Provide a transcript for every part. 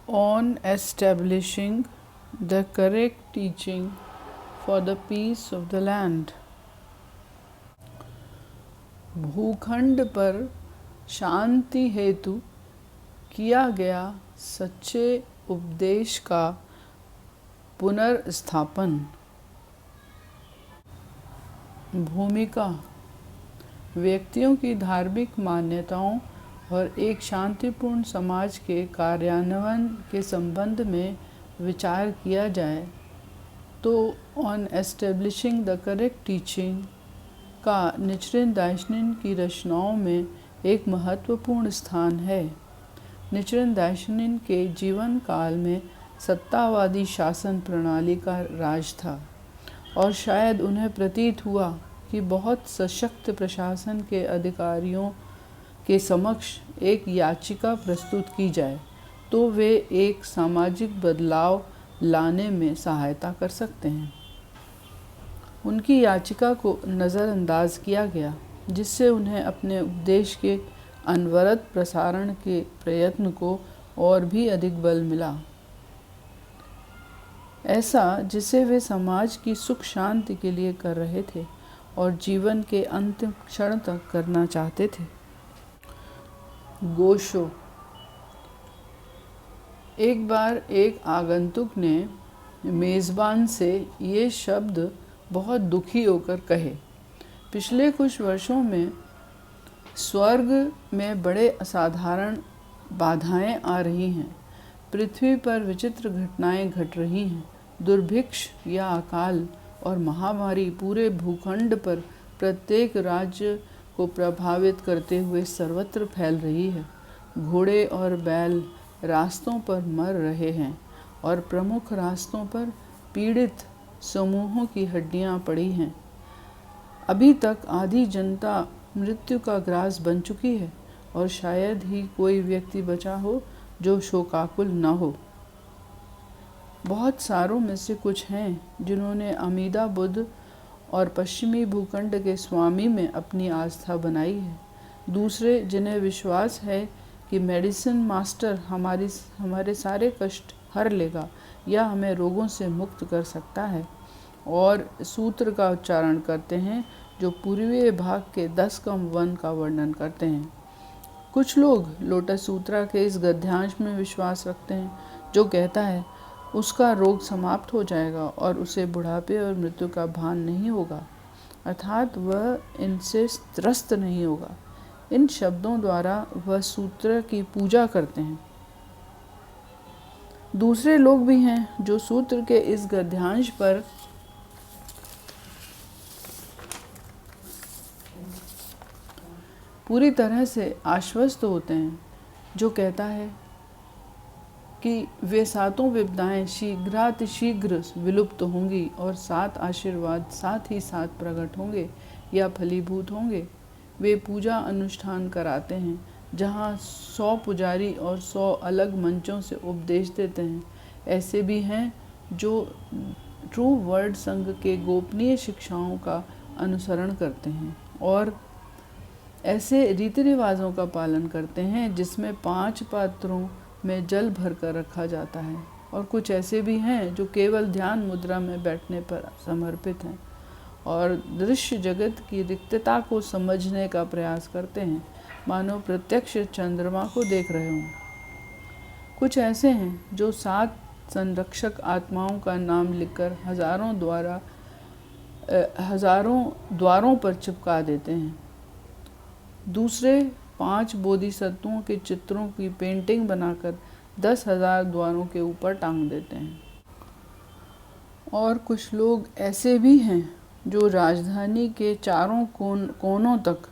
on establishing the correct teaching for the peace of the land. भूखंड पर शांति हेतु किया गया सच्चे उपदेश का पुनर्स्थापन। भूमिका व्यक्तियों की धार्मिक मान्यताओं और एक शांतिपूर्ण समाज के कार्यान्वयन के संबंध में विचार किया जाए तो on establishing the correct teaching का निचिरेन दाइशनिन की रचनाओं में एक महत्वपूर्ण स्थान है। निचिरेन दाइशनिन के जीवन काल में सत्तावादी शासन प्रणाली का राज था और शायद उन्हें प्रतीत हुआ कि बहुत सशक्त प्रशासन के अधिकारियों के समक्ष एक याचिका प्रस्तुत की जाए तो वे एक सामाजिक बदलाव लाने में सहायता कर सकते हैं। उनकी याचिका को नज़रअंदाज किया गया, जिससे उन्हें अपने उपदेश के अनवरत प्रसारण के प्रयत्न को और भी अधिक बल मिला, ऐसा जिसे वे समाज की सुख शांति के लिए कर रहे थे और जीवन के अंतिम क्षण तक करना चाहते थे। गोशो। एक बार एक आगंतुक ने मेज़बान से ये शब्द बहुत दुखी होकर कहे, पिछले कुछ वर्षों में स्वर्ग में बड़े असाधारण बाधाएं आ रही हैं। पृथ्वी पर विचित्र घटनाएं घट रही हैं। दुर्भिक्ष या अकाल और महामारी पूरे भूखंड पर प्रत्येक राज्य को प्रभावित करते हुए सर्वत्र फैल रही है। घोड़े और बैल रास्तों पर मर रहे हैं और प्रमुख रास्तों पर पीड़ित समूहों की हड्डियां पड़ी हैं। अभी तक आधी जनता मृत्यु का ग्रास बन चुकी है और शायद ही कोई व्यक्ति बचा हो जो शोकाकुल न हो। बहुत सारों में से कुछ हैं जिन्होंने अमीदा बुद्ध और पश्चिमी भूखंड के स्वामी में अपनी आस्था बनाई है। दूसरे जिन्हें विश्वास है कि मेडिसिन मास्टर हमारे सारे कष्ट हर लेगा या हमें रोगों से मुक्त कर सकता है, और सूत्र का उच्चारण करते हैं जो पूर्वीय भाग के 10 कम वन का वर्णन करते हैं। कुछ लोग लोटस सूत्रा के इस गद्यांश में विश्वास रखते हैं जो कहता है उसका रोग समाप्त हो जाएगा और उसे बुढ़ापे और मृत्यु का भान नहीं होगा, अर्थात वह इनसे त्रस्त नहीं होगा। इन शब्दों द्वारा वह सूत्र की पूजा करते हैं। दूसरे लोग भी हैं जो सूत्र के इस गद्यांश पर पूरी तरह से आश्वस्त होते हैं, जो कहता है कि वे सातों विपदाएं शीघ्रातिशीघ्र विलुप्त होंगी और 7 आशीर्वाद साथ ही साथ प्रकट होंगे या फलीभूत होंगे। वे पूजा अनुष्ठान कराते हैं जहाँ 100 पुजारी और 100 अलग मंचों से उपदेश देते हैं। ऐसे भी हैं जो ट्रू वर्ड संघ के गोपनीय शिक्षाओं का अनुसरण करते हैं और ऐसे रीति रिवाजों का पालन करते हैं जिसमें 5 पात्रों में जल भरकर रखा जाता है, और कुछ ऐसे भी हैं जो केवल ध्यान मुद्रा में बैठने पर समर्पित हैं और दृश्य जगत की रिक्तता को समझने का प्रयास करते हैं, मानो प्रत्यक्ष चंद्रमा को देख रहे हों। कुछ ऐसे हैं जो 7 संरक्षक आत्माओं का नाम लिखकर हजारों द्वारों पर चिपका देते हैं। दूसरे 5 बोधिसत्वों के चित्रों की पेंटिंग बनाकर 10,000 द्वारों के ऊपर टांग देते हैं। और कुछ लोग ऐसे भी हैं जो राजधानी के चारों कोनों तक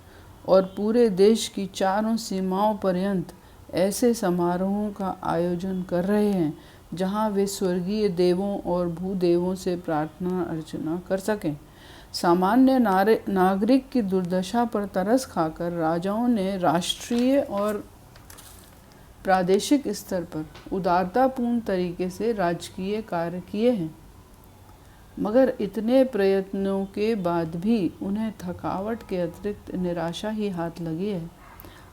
और पूरे देश की चारों सीमाओं पर्यंत ऐसे समारोहों का आयोजन कर रहे हैं जहां वे स्वर्गीय देवों और भूदेवों से प्रार्थना अर्चना कर सकें। सामान्य नागरिक की दुर्दशा पर तरस खाकर राजाओं ने राष्ट्रीय और प्रादेशिक स्तर पर उदारतापूर्ण तरीके से राजकीय कार्य किए हैं, मगर इतने प्रयत्नों के बाद भी उन्हें थकावट के अतिरिक्त निराशा ही हाथ लगी है।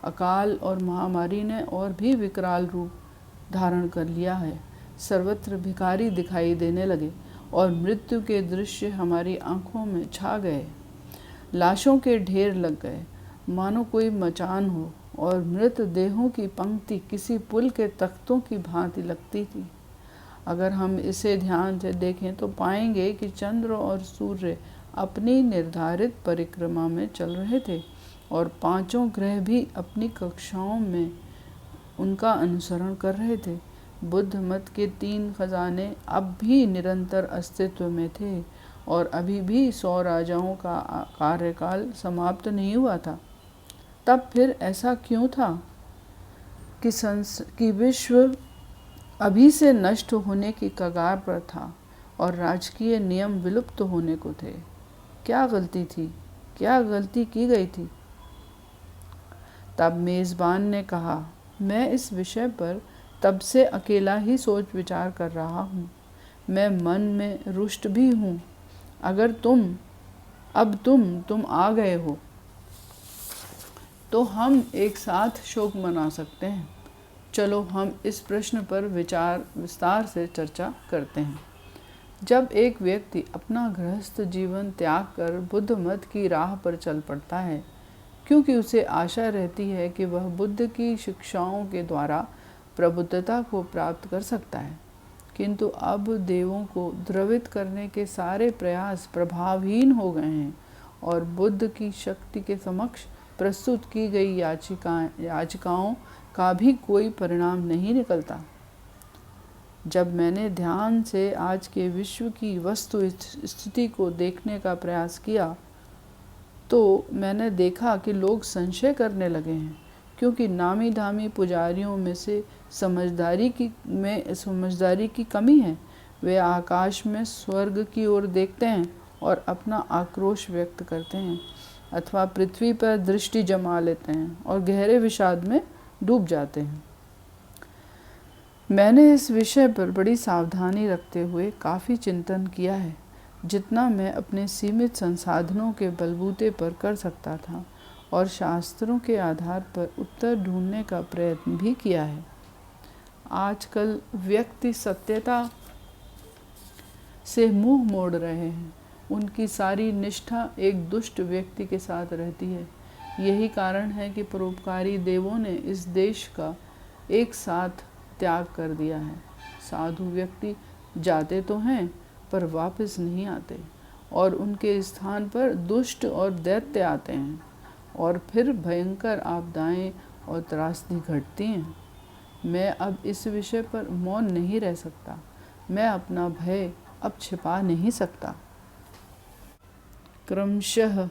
अकाल और महामारी ने और भी विकराल रूप धारण कर लिया है। सर्वत्र भिखारी दिखाई देने लगे और मृत्यु के दृश्य हमारी आंखों में छा गए। लाशों के ढेर लग गए, मानो कोई मचान हो, और मृत देहों की पंक्ति किसी पुल के तख्तों की भांति लगती थी। अगर हम इसे ध्यान से देखें तो पाएंगे कि चंद्र और सूर्य अपनी निर्धारित परिक्रमा में चल रहे थे और पांचों ग्रह भी अपनी कक्षाओं में उनका अनुसरण कर रहे थे। बुद्ध मत के 3 खजाने अब भी निरंतर अस्तित्व में थे और अभी भी 100 राजाओं का कार्यकाल समाप्त नहीं हुआ था। तब फिर ऐसा क्यों था कि विश्व अभी से नष्ट होने की कगार पर था और राजकीय नियम विलुप्त होने को थे? क्या गलती थी? क्या गलती की गई थी? तब मेज़बान ने कहा, मैं इस विषय पर तब से अकेला ही सोच विचार कर रहा हूँ। मैं मन में रुष्ट भी हूँ। अगर तुम आ गए हो तो हम एक साथ शोक मना सकते हैं। चलो हम इस प्रश्न पर विस्तार से चर्चा करते हैं। जब एक व्यक्ति अपना गृहस्थ जीवन त्याग कर बुद्ध मत की राह पर चल पड़ता है, क्योंकि उसे आशा रहती है कि वह बुद्ध की शिक्षाओं के द्वारा प्रबुद्धता को प्राप्त कर सकता है, किंतु अब देवों को द्रवित करने के सारे प्रयास प्रभावहीन हो गए हैं और बुद्ध की शक्ति के समक्ष प्रस्तुत की गई याचिकाओं का भी कोई परिणाम नहीं निकलता। जब मैंने ध्यान से आज के विश्व की वस्तु स्थिति को देखने का प्रयास किया तो मैंने देखा कि लोग संशय करने लगे हैं, क्योंकि नामी धामी पुजारियों में से समझदारी की कमी है। वे आकाश में स्वर्ग की ओर देखते हैं और अपना आक्रोश व्यक्त करते हैं, अथवा पृथ्वी पर दृष्टि जमा लेते हैं और गहरे विषाद में डूब जाते हैं। मैंने इस विषय पर बड़ी सावधानी रखते हुए काफ़ी चिंतन किया है, जितना मैं अपने सीमित संसाधनों के बलबूते पर कर सकता था, और शास्त्रों के आधार पर उत्तर ढूंढने का प्रयत्न भी किया है। आजकल व्यक्ति सत्यता से मुंह मोड़ रहे हैं। उनकी सारी निष्ठा एक दुष्ट व्यक्ति के साथ रहती है। यही कारण है कि परोपकारी देवों ने इस देश का एक साथ त्याग कर दिया है। साधु व्यक्ति जाते तो हैं पर वापस नहीं आते, और उनके स्थान पर दुष्ट और दैत्य आते हैं, और फिर भयंकर आपदाएं और त्रासदी घटती हैं। मैं अब इस विषय पर मौन नहीं रह सकता। मैं अपना भय अब छिपा नहीं सकता। क्रमशः